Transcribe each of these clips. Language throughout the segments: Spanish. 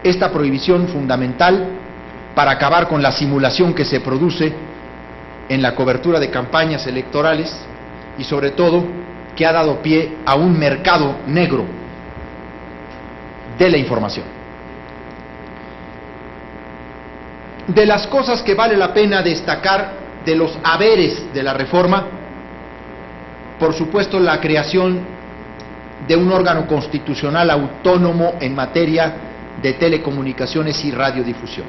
Esta prohibición fundamental para acabar con la simulación que se produce en la cobertura de campañas electorales y sobre todo que ha dado pie a un mercado negro de la información. De las cosas que vale la pena destacar de los haberes de la reforma, por supuesto la creación de un órgano constitucional autónomo en materia de telecomunicaciones y radiodifusión.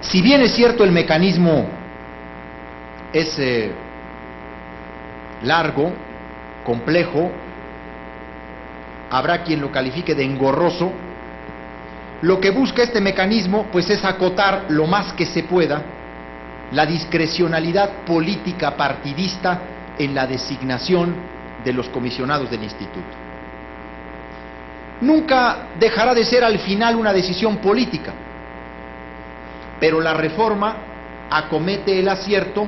Si bien es cierto el mecanismo es largo, complejo, habrá quien lo califique de engorroso, lo que busca este mecanismo pues es acotar lo más que se pueda la discrecionalidad política partidista en la designación de los comisionados del instituto. Nunca dejará de ser al final una decisión política, pero la reforma acomete el acierto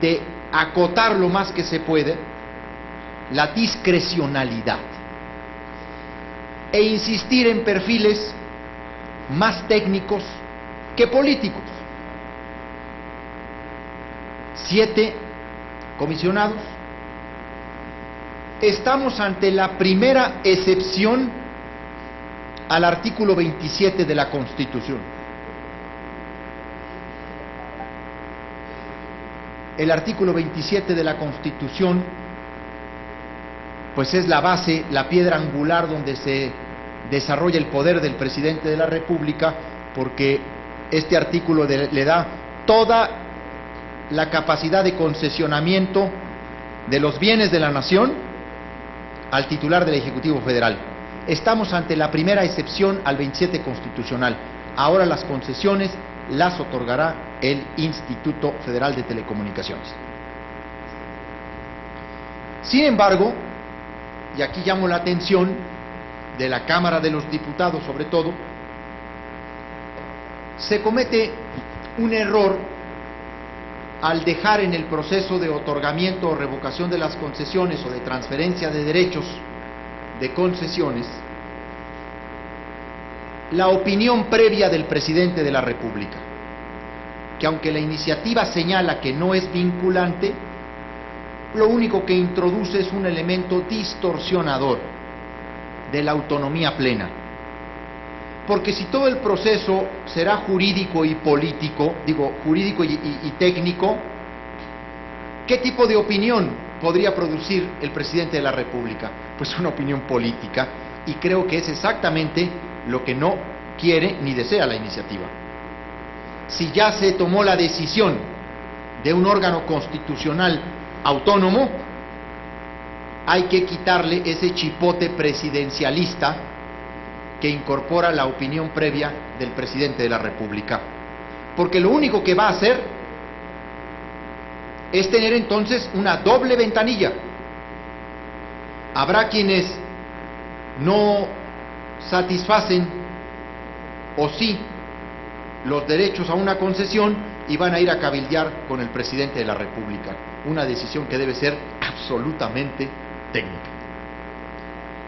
de acotar lo más que se puede la discrecionalidad e insistir en perfiles más técnicos que políticos. 7 comisionados. Estamos ante la primera excepción al artículo 27 de la Constitución. El artículo 27 de la Constitución pues es la base, la piedra angular donde se desarrolla el poder del presidente de la República, porque este artículo le da toda la capacidad de concesionamiento de los bienes de la nación al titular del Ejecutivo Federal. Estamos ante la primera excepción al 27 constitucional. Ahora las concesiones las otorgará el Instituto Federal de Telecomunicaciones. Sin embargo, y aquí llamo la atención de la Cámara de los Diputados sobre todo, se comete un error al dejar en el proceso de otorgamiento o revocación de las concesiones o de transferencia de derechos de concesiones la opinión previa del presidente de la República, que aunque la iniciativa señala que no es vinculante, lo único que introduce es un elemento distorsionador de la autonomía plena. Porque si todo el proceso será jurídico y político, digo jurídico y técnico, ¿qué tipo de opinión podría producir el presidente de la República? Pues una opinión política, y creo que es exactamente lo que no quiere ni desea la iniciativa. Si ya se tomó la decisión de un órgano constitucional autónomo, hay que quitarle ese chipote presidencialista que incorpora la opinión previa del presidente de la República, porque lo único que va a hacer es tener entonces una doble ventanilla. Habrá quienes no satisfacen o sí los derechos a una concesión y van a ir a cabildear con el presidente de la República, una decisión que debe ser absolutamente técnica.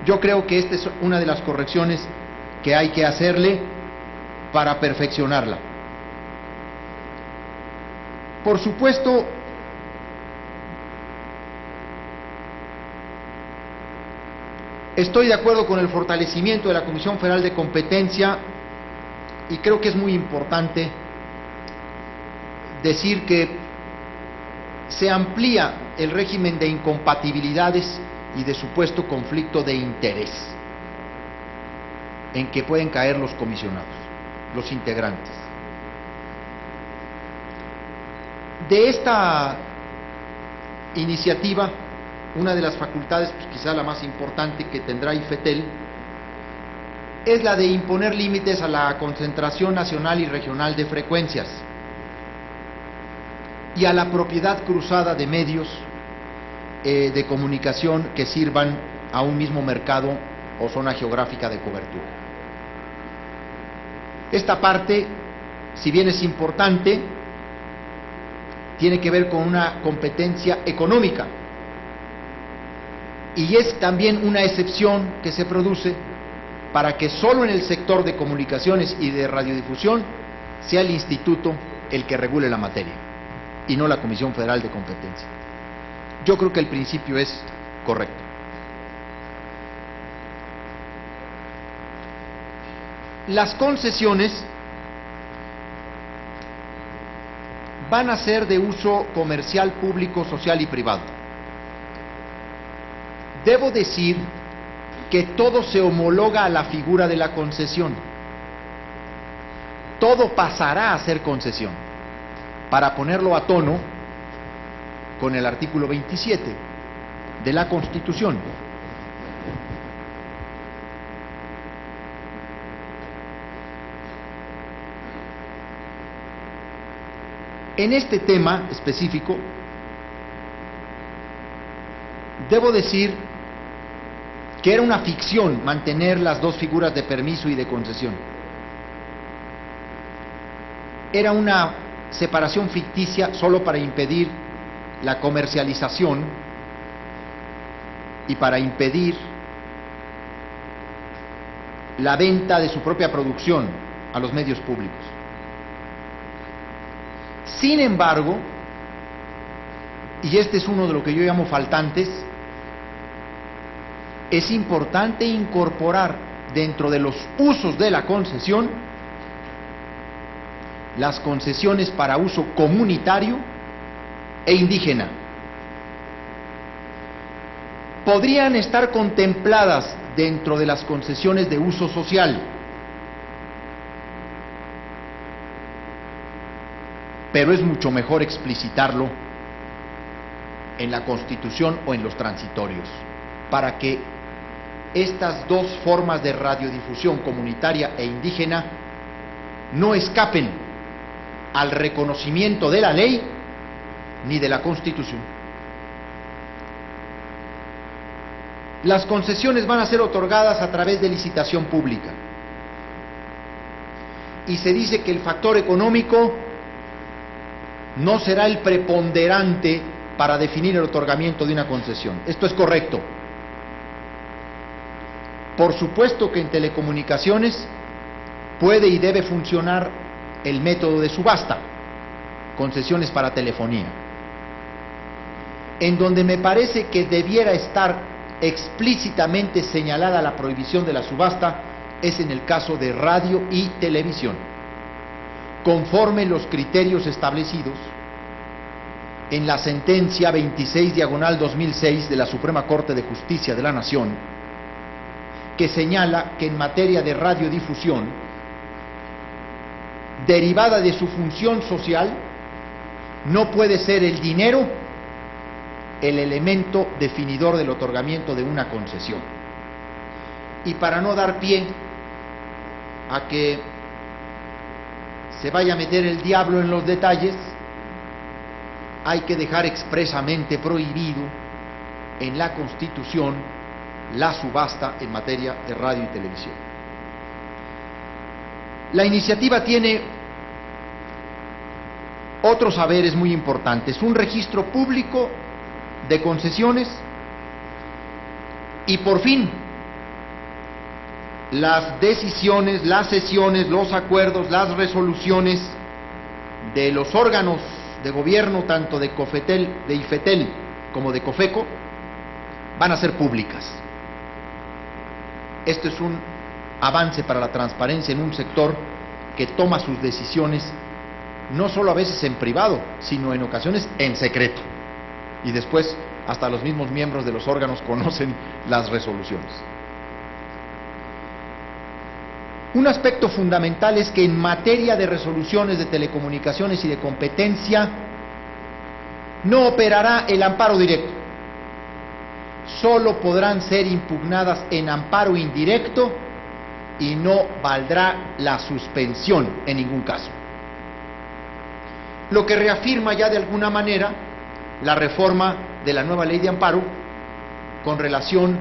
Yo creo que esta es una de las correcciones que hay que hacerle para perfeccionarla. Por supuesto, estoy de acuerdo con el fortalecimiento de la Comisión Federal de Competencia y creo que es muy importante decir que se amplía el régimen de incompatibilidades y de supuesto conflicto de interés en que pueden caer los comisionados, los integrantes. De esta iniciativa, una de las facultades, pues quizá la más importante que tendrá IFETEL, es la de imponer límites a la concentración nacional y regional de frecuencias y a la propiedad cruzada de medios de comunicación que sirvan a un mismo mercado o zona geográfica de cobertura. Esta parte, si bien es importante, tiene que ver con una competencia económica y es también una excepción que se produce para que solo en el sector de comunicaciones y de radiodifusión sea el instituto el que regule la materia y no la Comisión Federal de Competencia. Yo creo que el principio es correcto. Las concesiones van a ser de uso comercial, público, social y privado. Debo decir que todo se homologa a la figura de la concesión. Todo pasará a ser concesión, para ponerlo a tono con el artículo 27 de la Constitución. En este tema específico, debo decir que era una ficción mantener las dos figuras de permiso y de concesión. Era una separación ficticia solo para impedir la comercialización y para impedir la venta de su propia producción a los medios públicos. Sin embargo, y este es uno de lo que yo llamo faltantes, es importante incorporar dentro de los usos de la concesión las concesiones para uso comunitario e indígena. Podrían estar contempladas dentro de las concesiones de uso social, pero es mucho mejor explicitarlo en la Constitución o en los transitorios, para que estas dos formas de radiodifusión comunitaria e indígena no escapen al reconocimiento de la ley ni de la Constitución. Las concesiones van a ser otorgadas a través de licitación pública, y se dice que el factor económico no será el preponderante para definir el otorgamiento de una concesión. Esto es correcto. Por supuesto que en telecomunicaciones puede y debe funcionar el método de subasta, concesiones para telefonía. En donde me parece que debiera estar explícitamente señalada la prohibición de la subasta es en el caso de radio y televisión, conforme los criterios establecidos en la sentencia 26/2006 de la Suprema Corte de Justicia de la Nación, que señala que en materia de radiodifusión, derivada de su función social, no puede ser el dinero el elemento definidor del otorgamiento de una concesión. Y para no dar pie a que se vaya a meter el diablo en los detalles, hay que dejar expresamente prohibido en la Constitución la subasta en materia de radio y televisión. La iniciativa tiene otros saberes muy importantes: un registro público de concesiones y, por fin, las decisiones, las sesiones, los acuerdos, las resoluciones de los órganos de gobierno, tanto de COFETEL, de IFETEL como de COFECO, van a ser públicas. Esto es un avance para la transparencia en un sector que toma sus decisiones no solo a veces en privado, sino en ocasiones en secreto. Y después hasta los mismos miembros de los órganos conocen las resoluciones. Un aspecto fundamental es que en materia de resoluciones de telecomunicaciones y de competencia no operará el amparo directo. Solo podrán ser impugnadas en amparo indirecto y no valdrá la suspensión en ningún caso. Lo que reafirma ya de alguna manera la reforma de la nueva ley de amparo con relación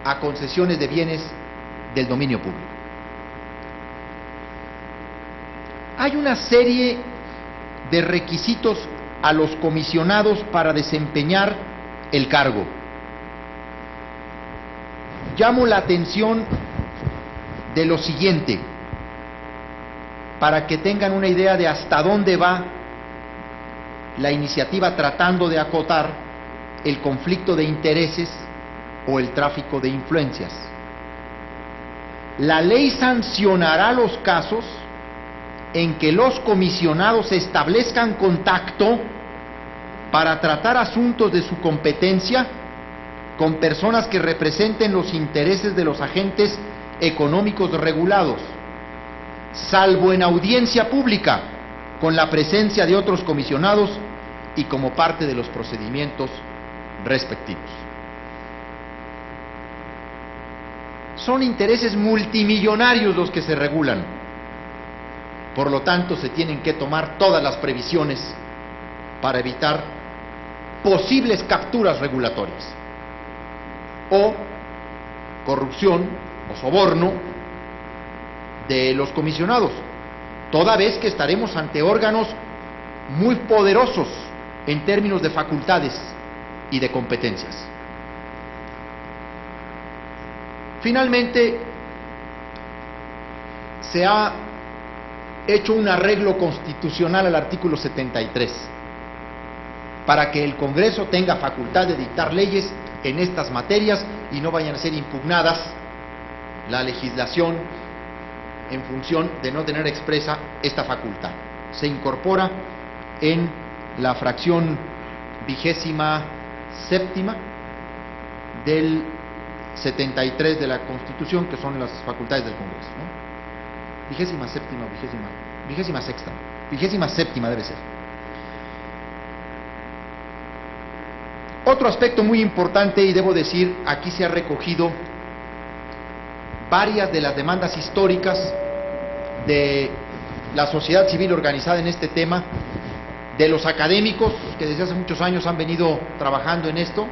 a concesiones de bienes del dominio público. Hay una serie de requisitos a los comisionados para desempeñar el cargo. Llamo la atención de lo siguiente, para que tengan una idea de hasta dónde va la iniciativa tratando de acotar el conflicto de intereses o el tráfico de influencias. La ley sancionará los casos en que los comisionados establezcan contacto para tratar asuntos de su competencia con personas que representen los intereses de los agentes económicos regulados, salvo en audiencia pública, con la presencia de otros comisionados y como parte de los procedimientos respectivos. Son intereses multimillonarios los que se regulan. Por lo tanto, se tienen que tomar todas las previsiones para evitar posibles capturas regulatorias o corrupción o soborno de los comisionados, toda vez que estaremos ante órganos muy poderosos en términos de facultades y de competencias. Finalmente, se ha hecho un arreglo constitucional al artículo 73 para que el Congreso tenga facultad de dictar leyes en estas materias y no vayan a ser impugnadas la legislación en función de no tener expresa esta facultad. Se incorpora en la fracción 27ª del 73 de la Constitución, que son las facultades del Congreso, ¿no? 27ª o 26ª, 27ª debe ser. Otro aspecto muy importante, y debo decir, aquí se ha recogido varias de las demandas históricas de la sociedad civil organizada en este tema, de los académicos que desde hace muchos años han venido trabajando en esto,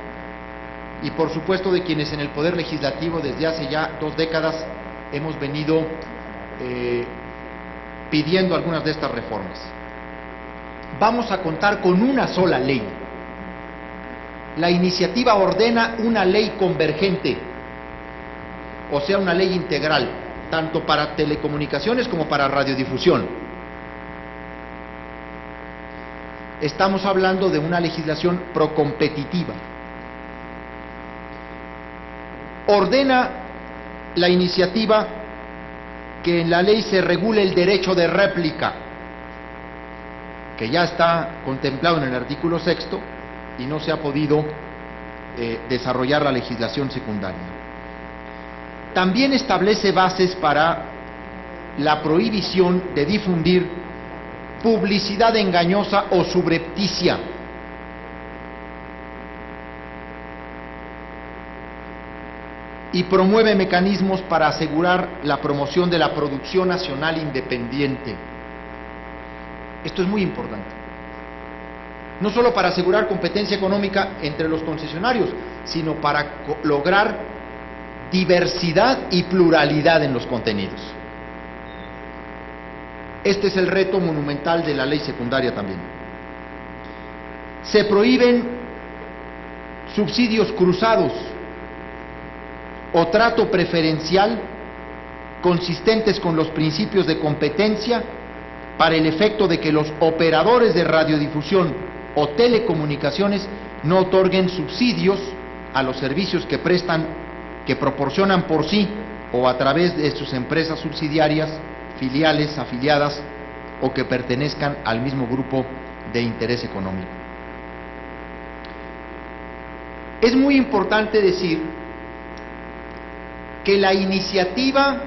y por supuesto de quienes en el Poder Legislativo desde hace ya 2 décadas hemos venido pidiendo algunas de estas reformas. Vamos a contar con una sola ley. La iniciativa ordena una ley convergente, o sea, una ley integral, tanto para telecomunicaciones como para radiodifusión. Estamos hablando de una legislación procompetitiva. Ordena la iniciativa que en la ley se regule el derecho de réplica, que ya está contemplado en el artículo 6º y no se ha podido desarrollar la legislación secundaria. También establece bases para la prohibición de difundir publicidad engañosa o subrepticia. Y promueve mecanismos para asegurar la promoción de la producción nacional independiente. Esto es muy importante. No solo para asegurar competencia económica entre los concesionarios, sino para lograr diversidad y pluralidad en los contenidos. Este es el reto monumental de la ley secundaria también. Se prohíben subsidios cruzados o trato preferencial consistentes con los principios de competencia para el efecto de que los operadores de radiodifusión o telecomunicaciones no otorguen subsidios a los servicios que prestan, que proporcionan por sí o a través de sus empresas subsidiarias, filiales, afiliadas o que pertenezcan al mismo grupo de interés económico. Es muy importante decir que la iniciativa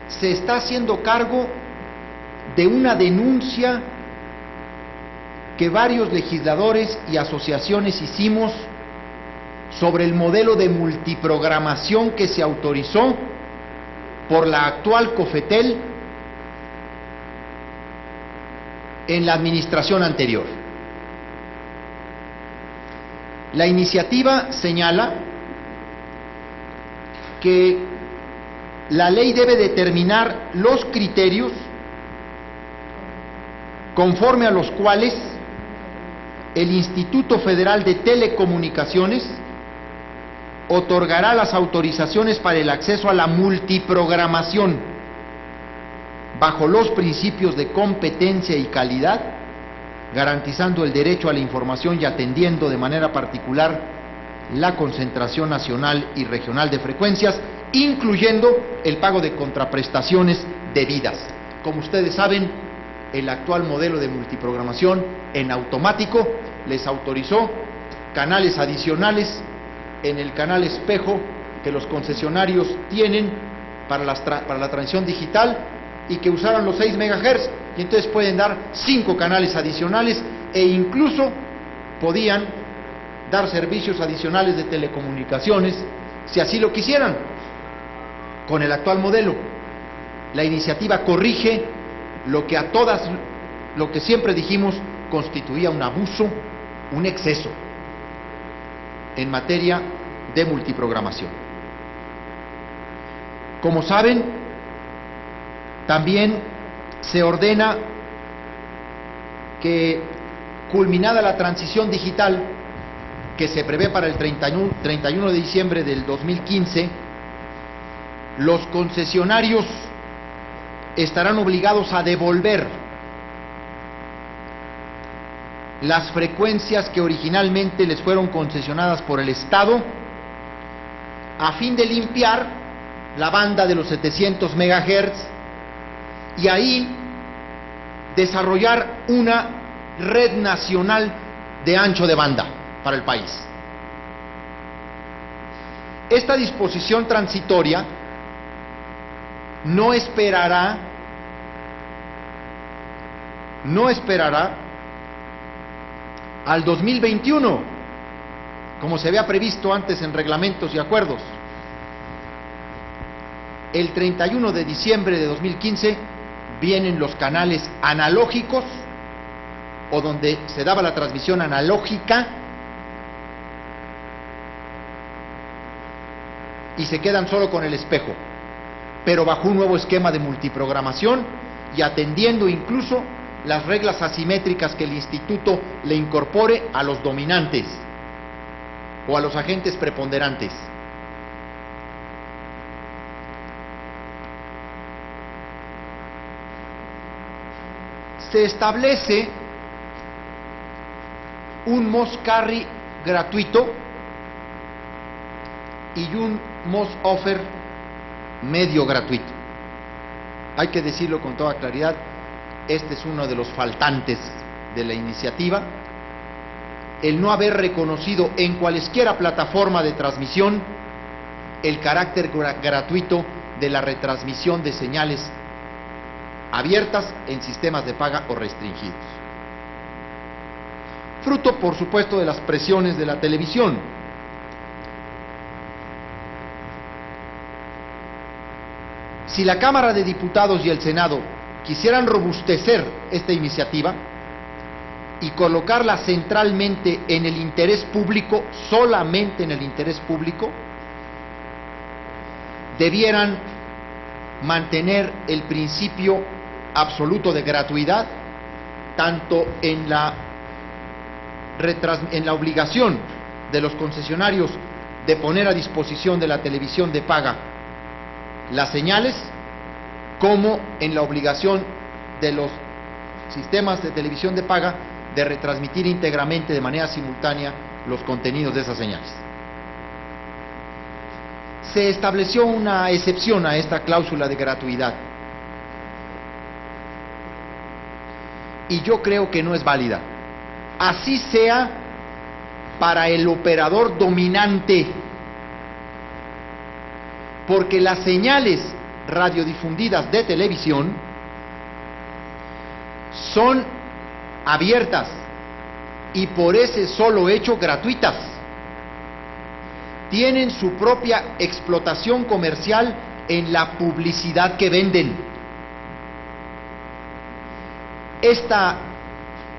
se está haciendo cargo de una denuncia que varios legisladores y asociaciones hicimos sobre el modelo de multiprogramación que se autorizó por la actual COFETEL en la administración anterior. La iniciativa señala que la ley debe determinar los criterios conforme a los cuales el Instituto Federal de Telecomunicaciones otorgará las autorizaciones para el acceso a la multiprogramación bajo los principios de competencia y calidad, garantizando el derecho a la información y atendiendo de manera particular la concentración nacional y regional de frecuencias, incluyendo el pago de contraprestaciones debidas. Como ustedes saben, el actual modelo de multiprogramación en automático les autorizó canales adicionales en el canal espejo que los concesionarios tienen para la transición digital, y que usaron los 6 MHz, y entonces pueden dar 5 canales adicionales, e incluso podían dar servicios adicionales de telecomunicaciones si así lo quisieran. Con el actual modelo, la iniciativa corrige lo que siempre dijimos constituía un abuso, un exceso en materia de multiprogramación. Como saben, también se ordena que, culminada la transición digital que se prevé para el 31 de diciembre del 2015, los concesionarios estarán obligados a devolver las frecuencias que originalmente les fueron concesionadas por el Estado, a fin de limpiar la banda de los 700 MHz y ahí desarrollar una red nacional de ancho de banda para el país. Esta disposición transitoria no esperará al 2021, como se había previsto antes en reglamentos y acuerdos. El 31 de diciembre de 2015 vienen los canales analógicos, o donde se daba la transmisión analógica, y se quedan solo con el espejo, pero bajo un nuevo esquema de multiprogramación y atendiendo incluso las reglas asimétricas que el instituto le incorpore a los dominantes o a los agentes preponderantes. Se establece un MOS carry gratuito y un MOS offer medio gratuito. Hay que decirlo con toda claridad, este es uno de los faltantes de la iniciativa, el no haber reconocido en cualesquiera plataforma de transmisión el carácter gratuito de la retransmisión de señales abiertas en sistemas de paga o restringidos. Fruto, por supuesto, de las presiones de la televisión. Si la Cámara de Diputados y el Senado quisieran robustecer esta iniciativa y colocarla centralmente en el interés público, solamente en el interés público, debieran mantener el principio absoluto de gratuidad, tanto en la obligación de los concesionarios de poner a disposición de la televisión de paga las señales, como en la obligación de los sistemas de televisión de paga de retransmitir íntegramente de manera simultánea los contenidos de esas señales. Se estableció una excepción a esta cláusula de gratuidad, y yo creo que no es válida, así sea para el operador dominante, porque las señales radiodifundidas de televisión son abiertas y por ese solo hecho gratuitas. Tienen su propia explotación comercial en la publicidad que venden.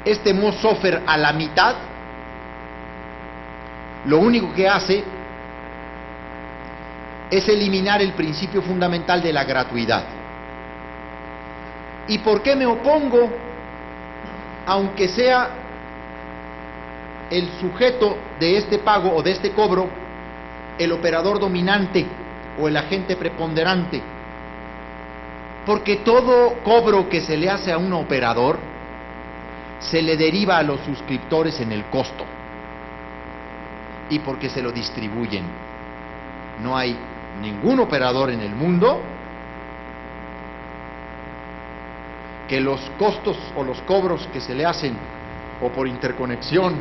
Este MOS offer a la mitad, lo único que hace es eliminar el principio fundamental de la gratuidad. ¿Y por qué me opongo? Aunque sea el sujeto de este pago o de este cobro el operador dominante o el agente preponderante. Porque todo cobro que se le hace a un operador se le deriva a los suscriptores en el costo y porque se lo distribuyen. No hay ningún operador en el mundo que los costos o los cobros que se le hacen o por interconexión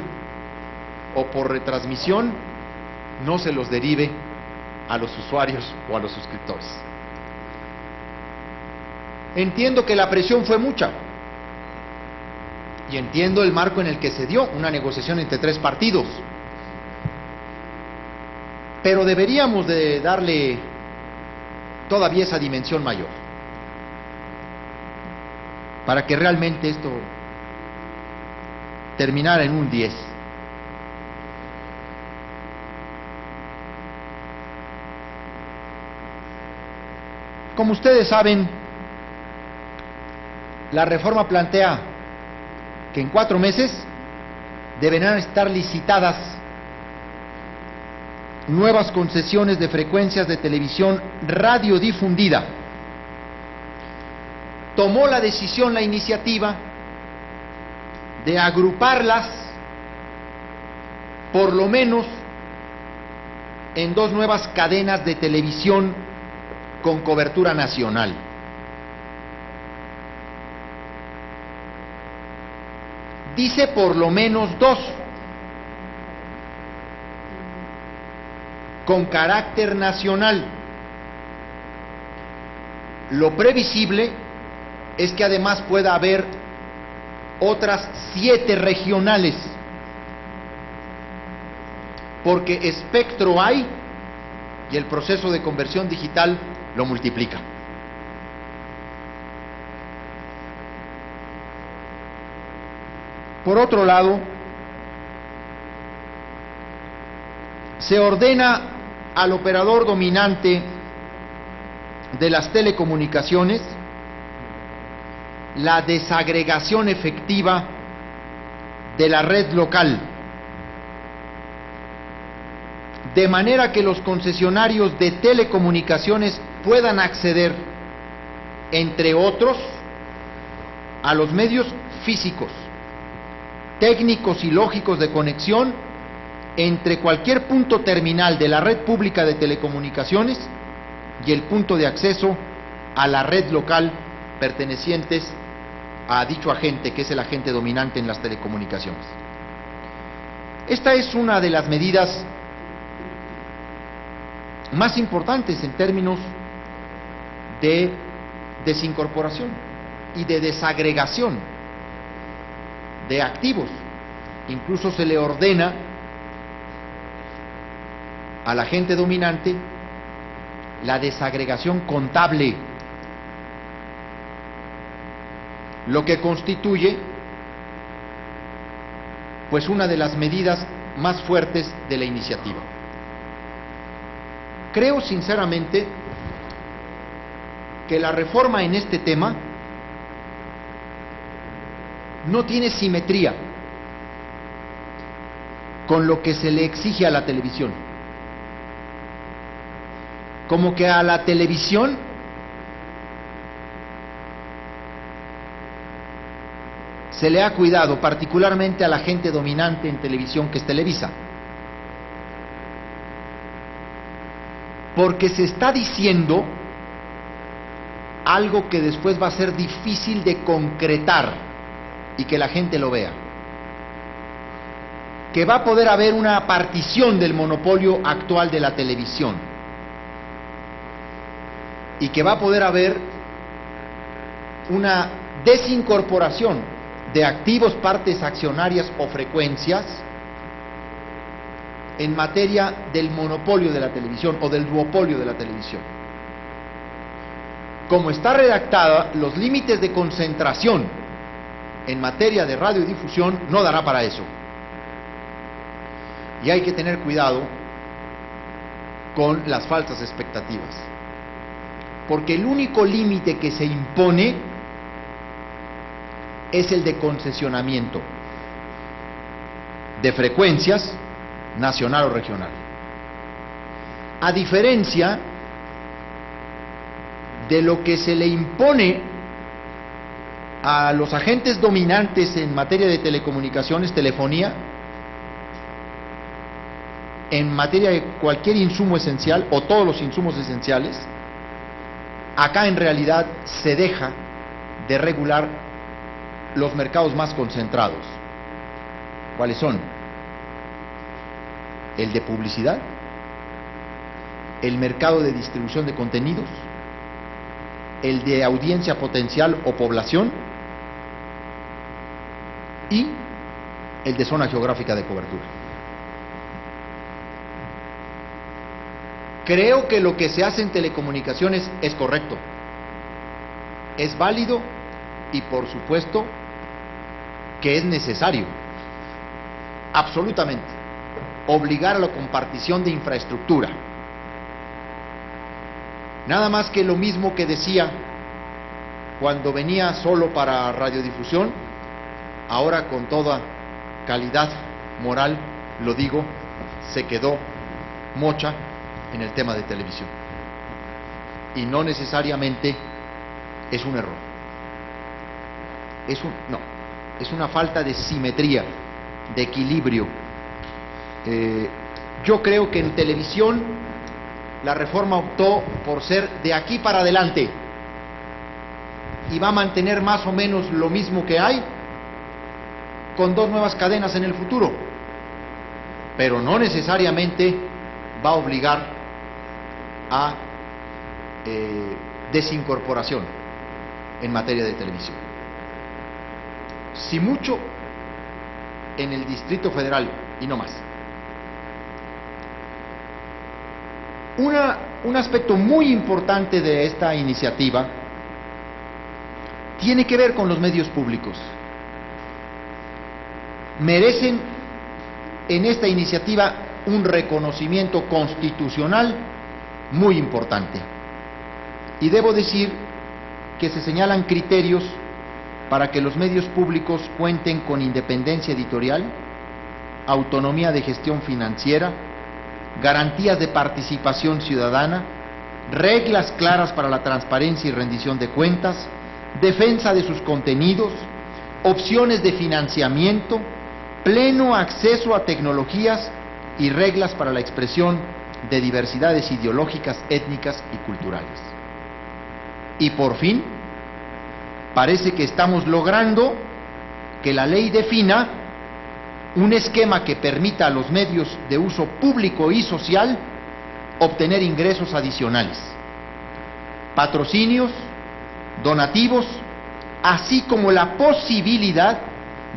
o por retransmisión no se los derive a los usuarios o a los suscriptores. Entiendo que la presión fue mucha y entiendo el marco en el que se dio una negociación entre tres partidos, pero deberíamos de darle todavía esa dimensión mayor para que realmente esto terminara en un 10. Como ustedes saben, la reforma plantea que en 4 meses deberán estar licitadas nuevas concesiones de frecuencias de televisión radiodifundida. Tomó la decisión, la iniciativa de agruparlas por lo menos en 2 nuevas cadenas de televisión con cobertura nacional. Dice por lo menos 2, con carácter nacional. Lo previsible es que además pueda haber otras 7 regionales, porque espectro hay y el proceso de conversión digital lo multiplica. Por otro lado, se ordena al operador dominante de las telecomunicaciones la desagregación efectiva de la red local, de manera que los concesionarios de telecomunicaciones puedan acceder, entre otros, a los medios físicos, técnicos y lógicos de conexión entre cualquier punto terminal de la red pública de telecomunicaciones y el punto de acceso a la red local pertenecientes a dicho agente, que es el agente dominante en las telecomunicaciones. Esta es una de las medidas más importantes en términos de desincorporación y de desagregación de activos. Incluso se le ordena al agente dominante la desagregación contable, lo que constituye pues una de las medidas más fuertes de la iniciativa. Creo sinceramente que la reforma en este tema no tiene simetría con lo que se le exige a la televisión. Como que a la televisión se le ha cuidado, particularmente a la gente dominante en televisión, que es Televisa, porque se está diciendo algo que después va a ser difícil de concretar y que la gente lo vea, que va a poder haber una partición del monopolio actual de la televisión y que va a poder haber una desincorporación de activos, partes accionarias o frecuencias en materia del monopolio de la televisión o del duopolio de la televisión. Como está redactada, los límites de concentración en materia de radiodifusión no dará para eso. Y hay que tener cuidado con las falsas expectativas, porque el único límite que se impone es el de concesionamiento de frecuencias nacional o regional. A diferencia de lo que se le impone a los agentes dominantes en materia de telecomunicaciones, telefonía, en materia de cualquier insumo esencial o todos los insumos esenciales, acá en realidad se deja de regular los mercados más concentrados. ¿Cuáles son? El de publicidad, el mercado de distribución de contenidos, el de audiencia potencial o población y el de zona geográfica de cobertura. Creo que lo que se hace en telecomunicaciones es correcto, es válido y por supuesto que es necesario, absolutamente, obligar a la compartición de infraestructura. Nada más que lo mismo que decía cuando venía solo para radiodifusión, ahora con toda calidad moral, lo digo, se quedó mocha en el tema de televisión. Y no necesariamente es un error. Es una falta de simetría, de equilibrio. Yo creo que en televisión la reforma optó por ser de aquí para adelante y va a mantener más o menos lo mismo que hay, con 2 nuevas cadenas en el futuro, pero no necesariamente va a obligar a desincorporación en materia de televisión. Si mucho, en el Distrito Federal y no más. Un aspecto muy importante de esta iniciativa tiene que ver con los medios públicos. Merecen en esta iniciativa un reconocimiento constitucional muy importante. Y debo decir que se señalan criterios para que los medios públicos cuenten con independencia editorial, autonomía de gestión financiera, garantías de participación ciudadana, reglas claras para la transparencia y rendición de cuentas, defensa de sus contenidos, opciones de financiamiento, pleno acceso a tecnologías y reglas para la expresión de diversidades ideológicas, étnicas y culturales. Y por fin, parece que estamos logrando que la ley defina un esquema que permita a los medios de uso público y social obtener ingresos adicionales, patrocinios, donativos, así como la posibilidad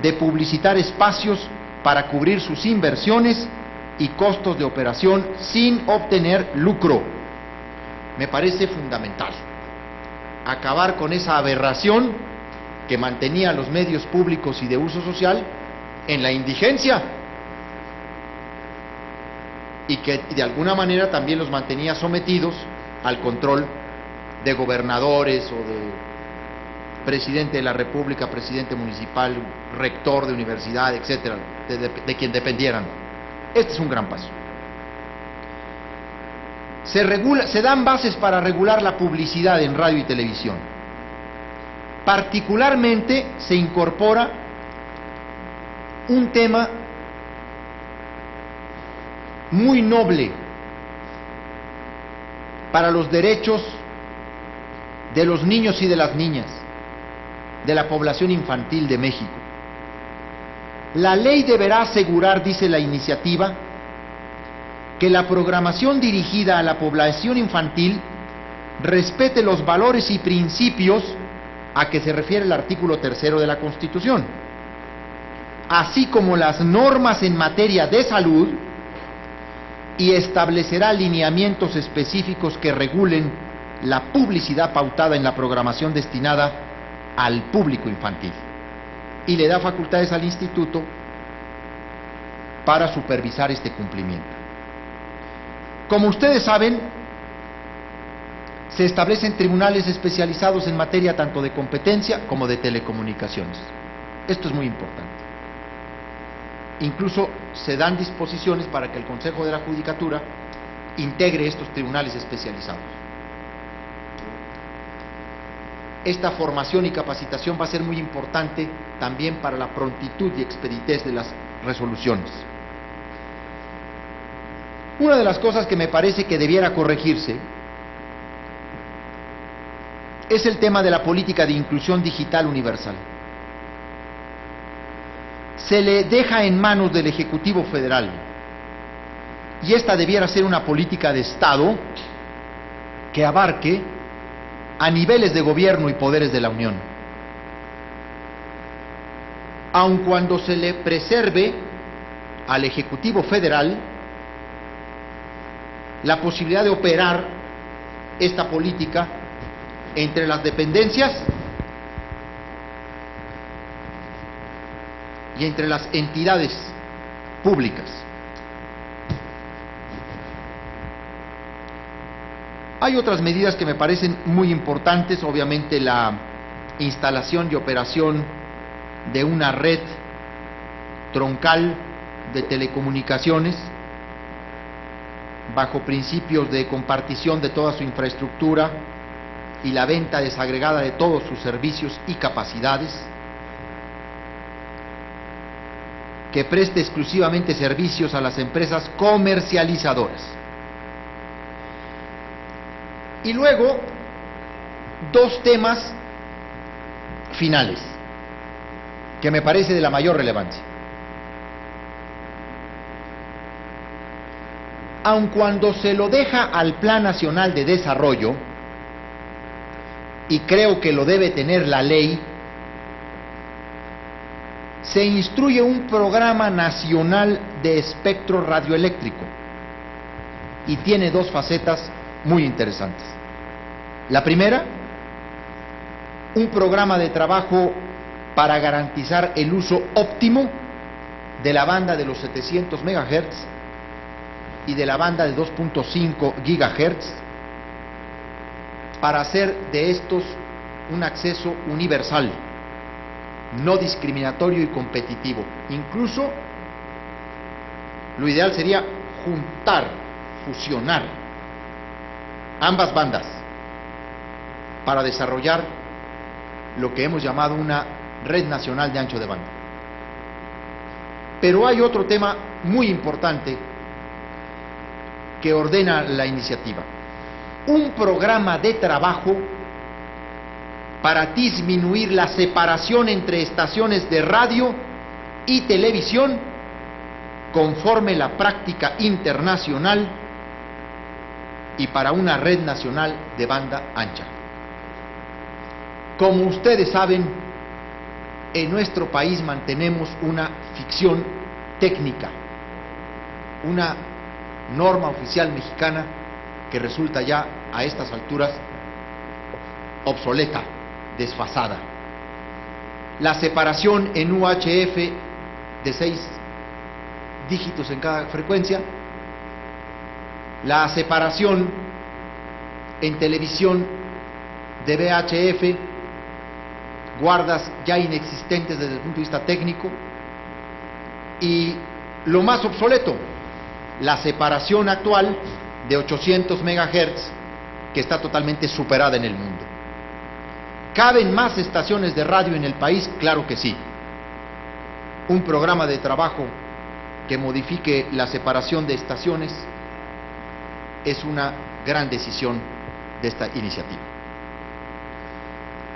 de publicitar espacios para cubrir sus inversiones y costos de operación sin obtener lucro. Me parece fundamental acabar con esa aberración que mantenía a los medios públicos y de uso social en la indigencia y que de alguna manera también los mantenía sometidos al control de gobernadores o de presidente de la República, presidente municipal, rector de universidad, etcétera, de quien dependieran. Este es un gran paso. Se dan bases para regular la publicidad en radio y televisión. Particularmente se incorpora un tema muy noble para los derechos de los niños y de las niñas, de la población infantil de México. La ley deberá asegurar, dice la iniciativa, que la programación dirigida a la población infantil respete los valores y principios a que se refiere el artículo 3 de la Constitución, así como las normas en materia de salud, y establecerá lineamientos específicos que regulen la publicidad pautada en la programación destinada al público infantil, y le da facultades al Instituto para supervisar este cumplimiento. Como ustedes saben, se establecen tribunales especializados en materia tanto de competencia como de telecomunicaciones. Esto es muy importante. Incluso se dan disposiciones para que el Consejo de la Judicatura integre estos tribunales especializados. esta formación y capacitación va a ser muy importante también para la prontitud y expeditez de las resoluciones. Una de las cosas que me parece que debiera corregirse es el tema de la política de inclusión digital universal. Se le deja en manos del Ejecutivo Federal, y esta debiera ser una política de Estado que abarque a niveles de gobierno y poderes de la Unión, aun cuando se le preserve al Ejecutivo Federal la posibilidad de operar esta política entre las dependencias y entre las entidades públicas. Hay otras medidas que me parecen muy importantes, obviamente la instalación y operación de una red troncal de telecomunicaciones bajo principios de compartición de toda su infraestructura y la venta desagregada de todos sus servicios y capacidades, que preste exclusivamente servicios a las empresas comercializadoras. Y luego, dos temas finales, que me parece de la mayor relevancia. Aun cuando se lo deja al Plan Nacional de Desarrollo, y creo que lo debe tener la ley, se instruye un programa nacional de espectro radioeléctrico, y tiene dos facetas muy interesantes. La primera, un programa de trabajo para garantizar el uso óptimo de la banda de los 700 MHz y de la banda de 2.5 GHz, para hacer de estos un acceso universal, no discriminatorio y competitivo. Incluso, lo ideal sería juntar, fusionar ambas bandas para desarrollar lo que hemos llamado una red nacional de ancho de banda. Pero hay otro tema muy importante que ordena la iniciativa: un programa de trabajo para disminuir la separación entre estaciones de radio y televisión conforme la práctica internacional y para una red nacional de banda ancha. Como ustedes saben, en nuestro país mantenemos una ficción técnica, una norma oficial mexicana que resulta ya a estas alturas obsoleta, desfasada. La separación en UHF de 6 dígitos en cada frecuencia, la separación en televisión de VHF, guardas ya inexistentes desde el punto de vista técnico, y lo más obsoleto, la separación actual de 800 MHz, que está totalmente superada en el mundo. ¿Caben más estaciones de radio en el país? Claro que sí. Un programa de trabajo que modifique la separación de estaciones es una gran decisión de esta iniciativa.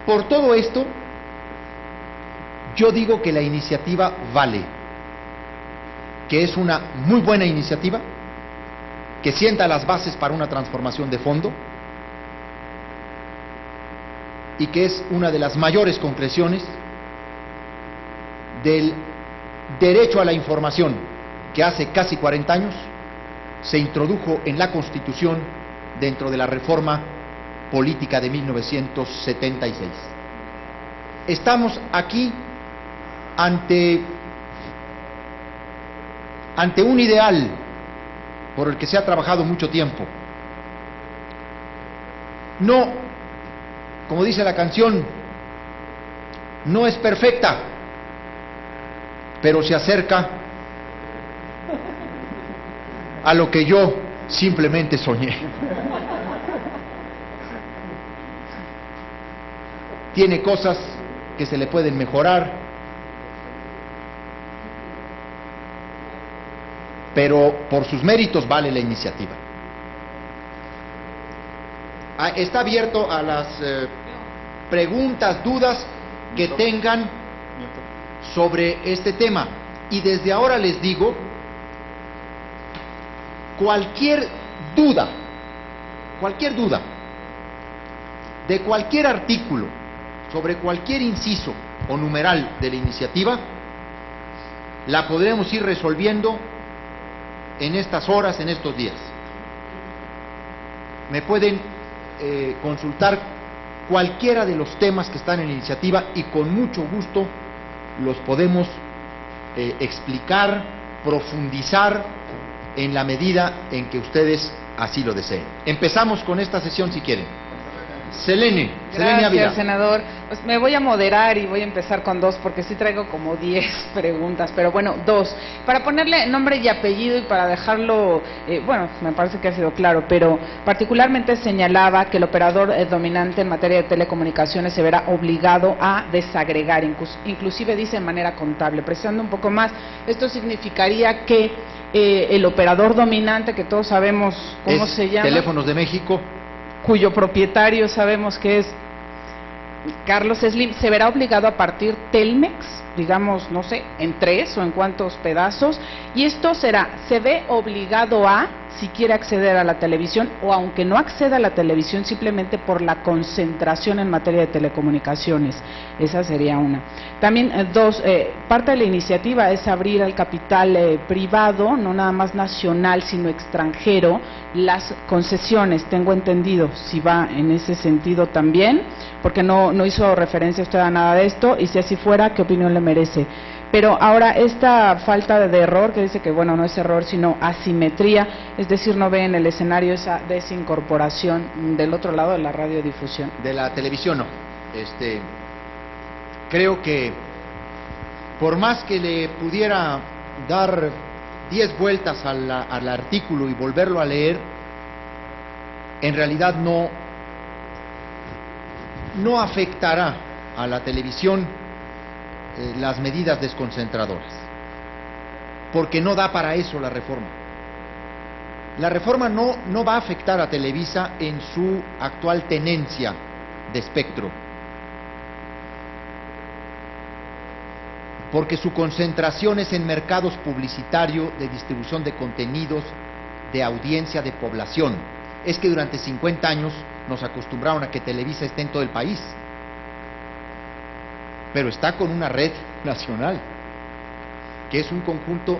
Por todo esto, yo digo que la iniciativa vale, que es una muy buena iniciativa, que sienta las bases para una transformación de fondo y que es una de las mayores concreciones del derecho a la información que hace casi 40 años se introdujo en la Constitución dentro de la reforma política de 1976. Estamos aquí ante un ideal por el que se ha trabajado mucho tiempo. No, como dice la canción, no es perfecta, pero se acerca a lo que yo simplemente soñé. tiene cosas que se le pueden mejorar, pero por sus méritos vale la iniciativa. Está abierto a las preguntas, dudas que tengan sobre este tema. Y desde ahora les digo, cualquier duda de cualquier artículo, sobre cualquier inciso o numeral de la iniciativa, la podremos ir resolviendo en estas horas, en estos días. Me pueden consultar cualquiera de los temas que están en la iniciativa y con mucho gusto los podemos explicar, profundizar en la medida en que ustedes así lo deseen. Empezamos con esta sesión si quieren. Selene Ávila. Gracias, senador. Pues me voy a moderar y voy a empezar con dos, porque sí traigo como 10 preguntas, pero bueno, dos. Para ponerle nombre y apellido y para dejarlo, bueno, me parece que ha sido claro, pero particularmente señalaba que el operador dominante en materia de telecomunicaciones se verá obligado a desagregar, inclusive dice en manera contable. Precisando un poco más, esto significaría que el operador dominante, que todos sabemos cómo se llama, Teléfonos de México, cuyo propietario sabemos que es Carlos Slim, se verá obligado a partir Telmex, digamos, no sé, en 3 o en cuántos pedazos, y esto se ve obligado a, si quiere acceder a la televisión, o aunque no acceda a la televisión, simplemente por la concentración en materia de telecomunicaciones. Esa sería una. También, dos, parte de la iniciativa es abrir al capital privado, no nada más nacional, sino extranjero, las concesiones, tengo entendido, si va en ese sentido también, porque no hizo referencia usted a nada de esto, y si así fuera, ¿qué opinión le merece? Pero ahora, esta falta de error, que dice que, bueno, no es error, sino asimetría, es decir, no ve en el escenario esa desincorporación del otro lado de la radiodifusión. De la televisión, no. Creo que, por más que le pudiera dar 10 vueltas al artículo y volverlo a leer, en realidad no afectará a la televisión las medidas desconcentradoras, porque no da para eso la reforma. La reforma no va a afectar a Televisa en su actual tenencia de espectro, porque su concentración es en mercados publicitarios de distribución de contenidos, de audiencia, de población. Es que durante 50 años nos acostumbraron a que Televisa esté en todo el país, pero está con una red nacional, que es un conjunto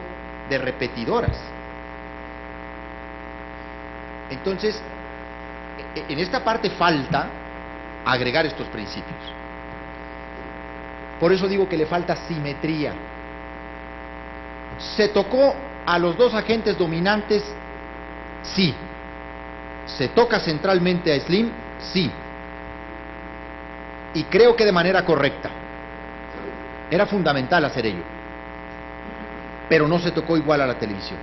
de repetidoras. Entonces, en esta parte falta agregar estos principios. Por eso digo que le falta simetría. ¿Se tocó a los dos agentes dominantes? Sí. ¿Se toca centralmente a Slim? Sí. Y creo que de manera correcta. Era fundamental hacer ello, pero no se tocó igual a la televisión.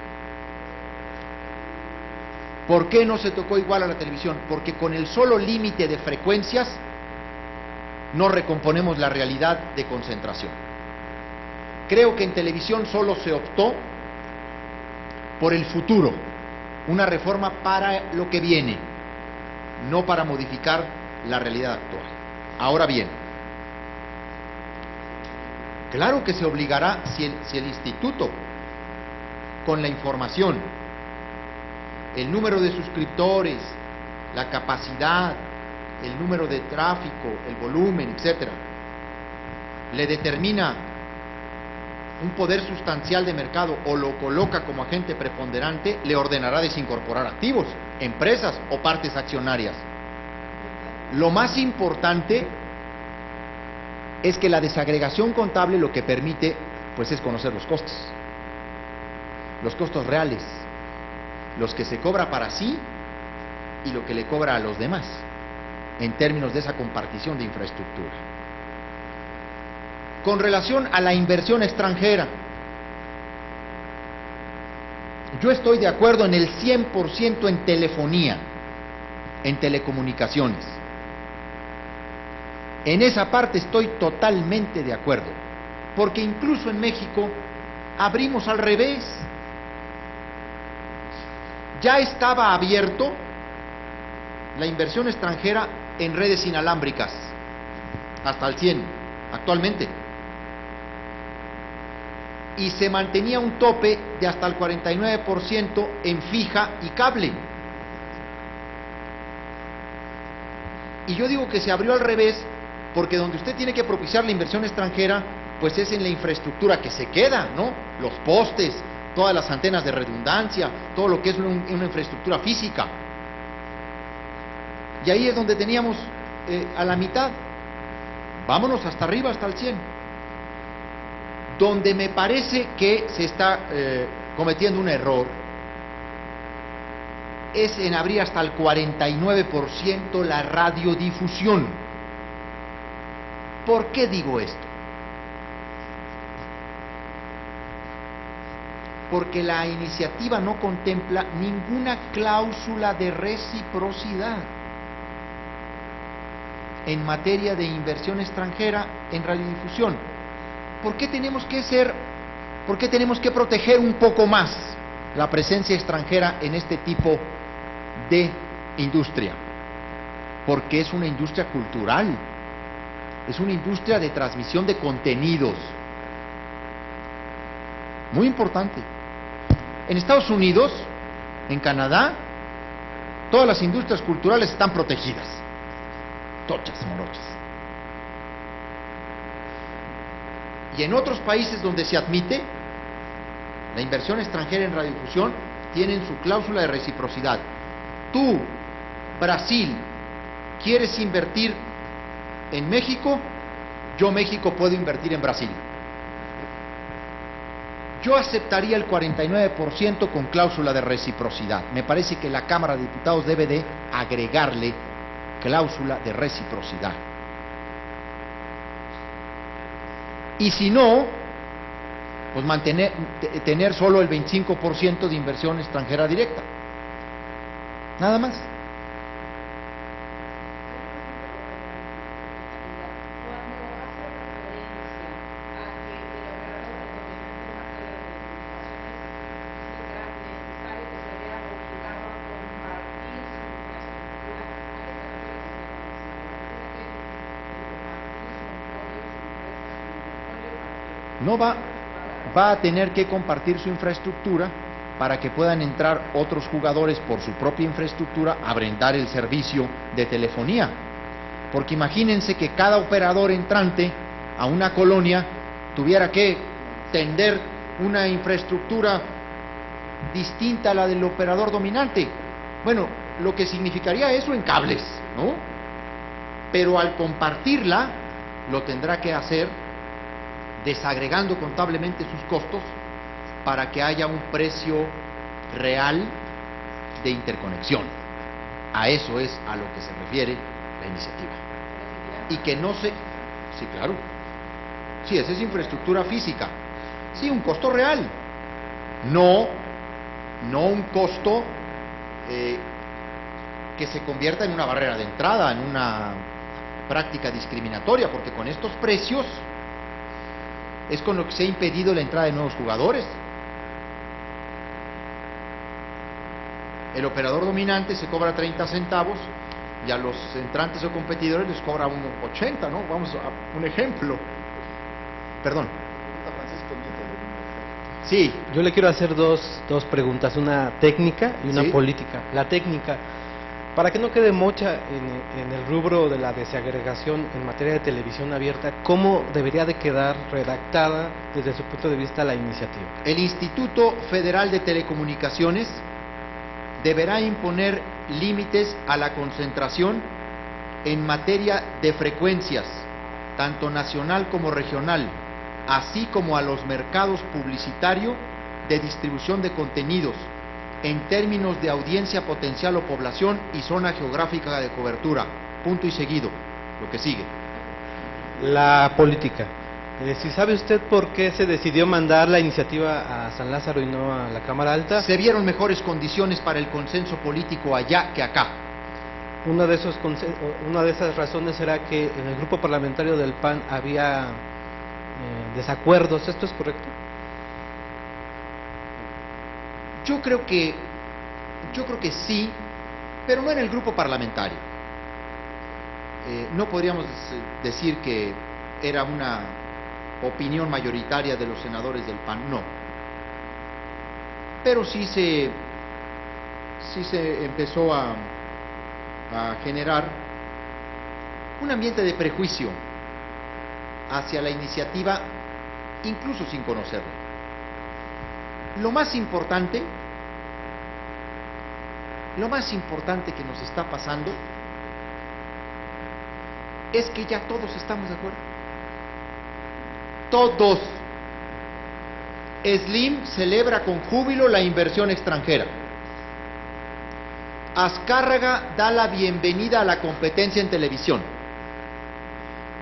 ¿Por qué no se tocó igual a la televisión? Porque con el solo límite de frecuencias no recomponemos la realidad de concentración. Creo que en televisión solo se optó por el futuro, una reforma para lo que viene, no para modificar la realidad actual. Ahora bien, claro que se obligará si el instituto, con la información, el número de suscriptores, la capacidad, el número de tráfico, el volumen, etcétera, le determina un poder sustancial de mercado o lo coloca como agente preponderante, le ordenará desincorporar activos, empresas o partes accionarias. Lo más importante es que la desagregación contable lo que permite, pues, es conocer los costos reales, los que se cobra para sí y lo que le cobra a los demás, en términos de esa compartición de infraestructura. Con relación a la inversión extranjera, yo estoy de acuerdo en el 100% en telefonía, en telecomunicaciones. En esa parte estoy totalmente de acuerdo, porque incluso en México abrimos al revés. Ya estaba abierto la inversión extranjera en redes inalámbricas, hasta el 100 actualmente, y se mantenía un tope de hasta el 49% en fija y cable. Y yo digo que se abrió al revés, porque donde usted tiene que propiciar la inversión extranjera, pues es en la infraestructura que se queda, ¿no? Los postes, todas las antenas de redundancia, todo lo que es una infraestructura física. Y ahí es donde teníamos a la mitad. Vámonos hasta arriba, hasta el 100. Donde me parece que se está cometiendo un error es en abrir hasta el 49% la radiodifusión. ¿Por qué digo esto? Porque la iniciativa no contempla ninguna cláusula de reciprocidad en materia de inversión extranjera en radiodifusión. ¿Por qué tenemos que proteger un poco más la presencia extranjera en este tipo de industria? Porque es una industria cultural, es una industria de transmisión de contenidos, muy importante. En Estados Unidos, en Canadá, todas las industrias culturales están protegidas, tochas, morochas. Y en otros países donde se admite la inversión extranjera en radiodifusión, tienen su cláusula de reciprocidad. Tú, Brasil, ¿quieres invertir en México? Yo, México, puedo invertir en Brasil. Yo aceptaría el 49% con cláusula de reciprocidad. Me parece que la Cámara de Diputados debe de agregarle cláusula de reciprocidad. Y si no, pues tener solo el 25% de inversión extranjera directa. Nada más. No va a tener que compartir su infraestructura para que puedan entrar otros jugadores por su propia infraestructura a brindar el servicio de telefonía. Porque imagínense que cada operador entrante a una colonia tuviera que tender una infraestructura distinta a la del operador dominante. Bueno, lo que significaría eso en cables, ¿no? Pero al compartirla, lo tendrá que hacer desagregando contablemente sus costos para que haya un precio real de interconexión. A eso es a lo que se refiere la iniciativa. Y que no se... Sí, claro. Sí, esa es infraestructura física. Sí, un costo real. No un costo que se convierta en una barrera de entrada, en una práctica discriminatoria, porque con estos precios es con lo que se ha impedido la entrada de nuevos jugadores. El operador dominante se cobra 30 centavos y a los entrantes o competidores les cobra 1.80, ¿no? Vamos a un ejemplo. Perdón. Sí. Yo le quiero hacer dos preguntas, una técnica y una ¿Sí? política. La técnica, para que no quede mocha en el rubro de la desagregación en materia de televisión abierta, ¿cómo debería de quedar redactada desde su punto de vista la iniciativa? El Instituto Federal de Telecomunicaciones deberá imponer límites a la concentración en materia de frecuencias, tanto nacional como regional, así como a los mercados publicitarios de distribución de contenidos, en términos de audiencia potencial o población y zona geográfica de cobertura. Punto y seguido. Lo que sigue. La política. Si sabe usted por qué se decidió mandar la iniciativa a San Lázaro y no a la Cámara Alta. Se vieron mejores condiciones para el consenso político allá que acá. una de esas razones era que en el grupo parlamentario del PAN había desacuerdos. ¿Esto es correcto? Yo creo que sí, pero no en el grupo parlamentario. No podríamos decir que era una opinión mayoritaria de los senadores del PAN, no. Pero sí se empezó a generar un ambiente de prejuicio hacia la iniciativa, incluso sin conocerla. Lo más importante que nos está pasando es que ya todos estamos de acuerdo. Todos. Slim celebra con júbilo la inversión extranjera. Azcárraga da la bienvenida a la competencia en televisión.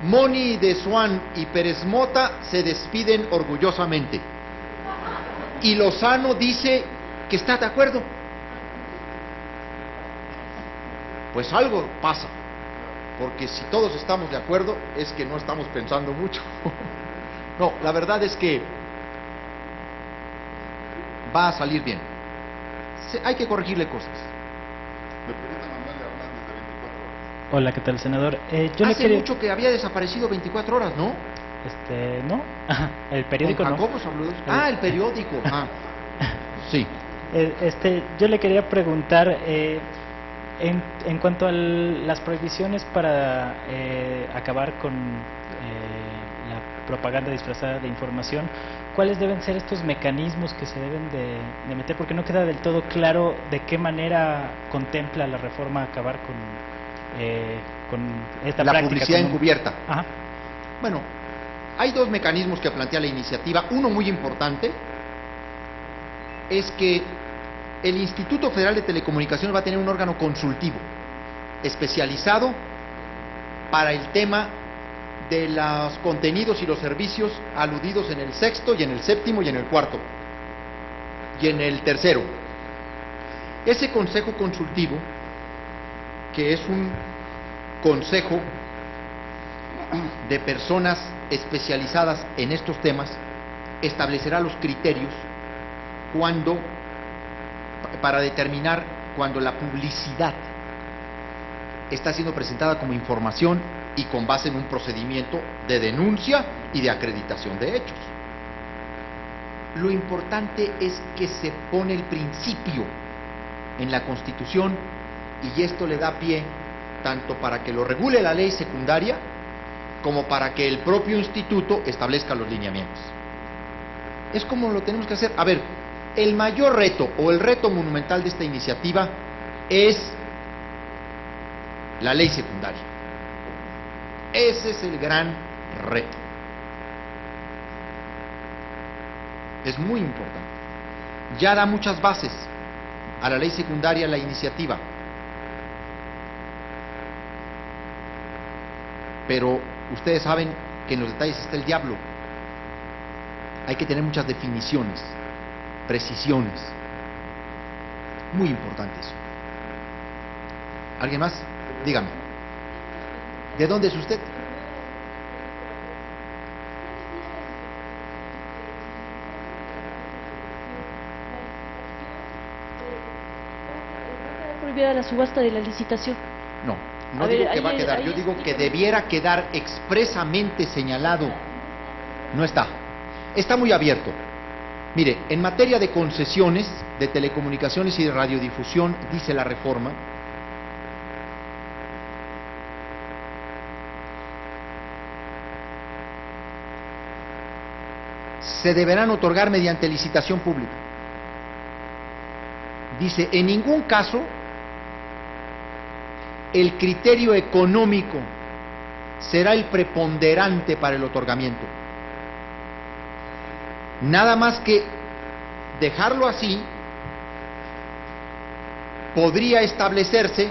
Moni de Swan y Pérez Mota se despiden orgullosamente. Y Lozano dice que está de acuerdo. Pues algo pasa, porque si todos estamos de acuerdo es que no estamos pensando mucho. No, la verdad es que va a salir bien. Hay que corregirle cosas. Hola, ¿qué tal, senador? Hace mucho que había desaparecido 24 horas, ¿no? No, el periódico ¿Con no. Jacobo Zabludowski? El periódico. Sí. Yo le quería preguntar, en cuanto a las prohibiciones para acabar con la propaganda disfrazada de información, ¿cuáles deben ser estos mecanismos que se deben de meter? Porque no queda del todo claro de qué manera contempla la reforma acabar con esta la práctica. Publicidad encubierta. Ajá. Bueno, hay dos mecanismos que plantea la iniciativa. Uno muy importante es que el Instituto Federal de Telecomunicaciones va a tener un órgano consultivo especializado para el tema de los contenidos y los servicios aludidos en el sexto y en el séptimo y en el cuarto y en el tercero. Ese consejo consultivo, que es un consejo de personas especializadas en estos temas, establecerá los criterios para determinar cuando la publicidad está siendo presentada como información y con base en un procedimiento de denuncia y de acreditación de hechos. Lo importante es que se pone el principio en la Constitución y esto le da pie tanto para que lo regule la ley secundaria como para que el propio instituto establezca los lineamientos. Es como lo tenemos que hacer. A ver, el mayor reto o el reto monumental de esta iniciativa es la ley secundaria. Ese es el gran reto. Es muy importante. Ya da muchas bases a la ley secundaria la iniciativa. Pero ustedes saben que en los detalles está el diablo. Hay que tener muchas definiciones, precisiones. Muy importante eso. ¿Alguien más? Dígame. ¿De dónde es usted? Prohibida la subasta de la licitación. No digo que va a quedar, yo digo que debiera quedar expresamente señalado. No está. Está muy abierto. Mire, en materia de concesiones de telecomunicaciones y de radiodifusión, dice la reforma, se deberán otorgar mediante licitación pública. Dice, en ningún caso el criterio económico será el preponderante para el otorgamiento. Nada más que dejarlo así, podría establecerse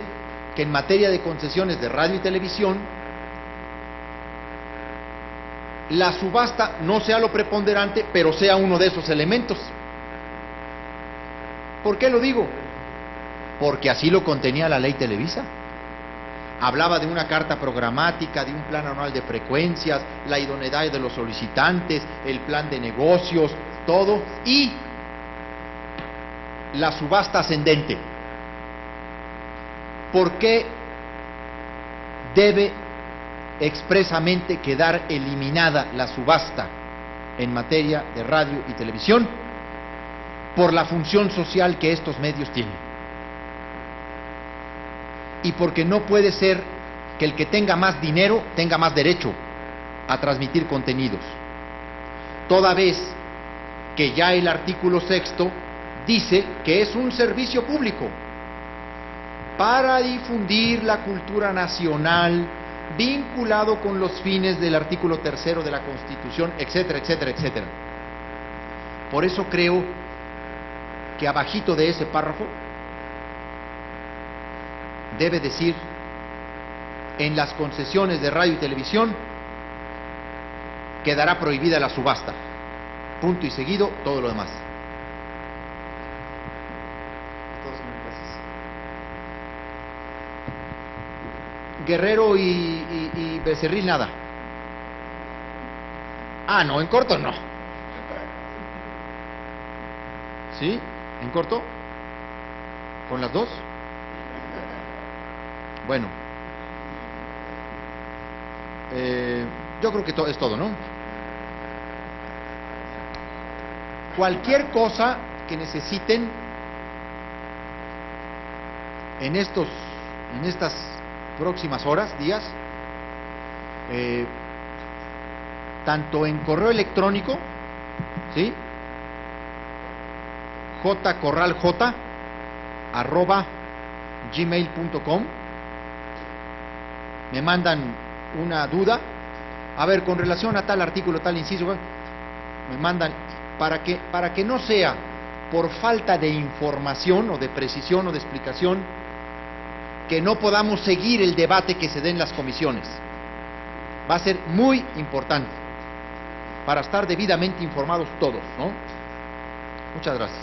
que en materia de concesiones de radio y televisión, la subasta no sea lo preponderante, pero sea uno de esos elementos. ¿Por qué lo digo? Porque así lo contenía la ley Televisa. Hablaba de una carta programática, de un plan anual de frecuencias, la idoneidad de los solicitantes, el plan de negocios, todo, y la subasta ascendente. ¿Por qué debe expresamente quedar eliminada la subasta en materia de radio y televisión? Por la función social que estos medios tienen. Y porque no puede ser que el que tenga más dinero tenga más derecho a transmitir contenidos, toda vez que ya el artículo 6º dice que es un servicio público para difundir la cultura nacional, vinculado con los fines del artículo 3º de la Constitución, etcétera, etcétera, etcétera. Por eso creo que abajito de ese párrafo debe decir: en las concesiones de radio y televisión quedará prohibida la subasta. Punto y seguido, todo lo demás. Guerrero y Becerril, nada. Ah, no, en corto no. ¿Sí? ¿En corto? ¿Con las dos? Bueno, yo creo que es todo, ¿no? Cualquier cosa que necesiten en estas próximas horas, días, tanto en correo electrónico, ¿sí? jcorralj@gmail.com. Me mandan una duda, a ver, con relación a tal artículo, tal inciso, me mandan, para que no sea por falta de información o de precisión o de explicación que no podamos seguir el debate que se dé en las comisiones. Va a ser muy importante para estar debidamente informados todos, ¿no? Muchas gracias.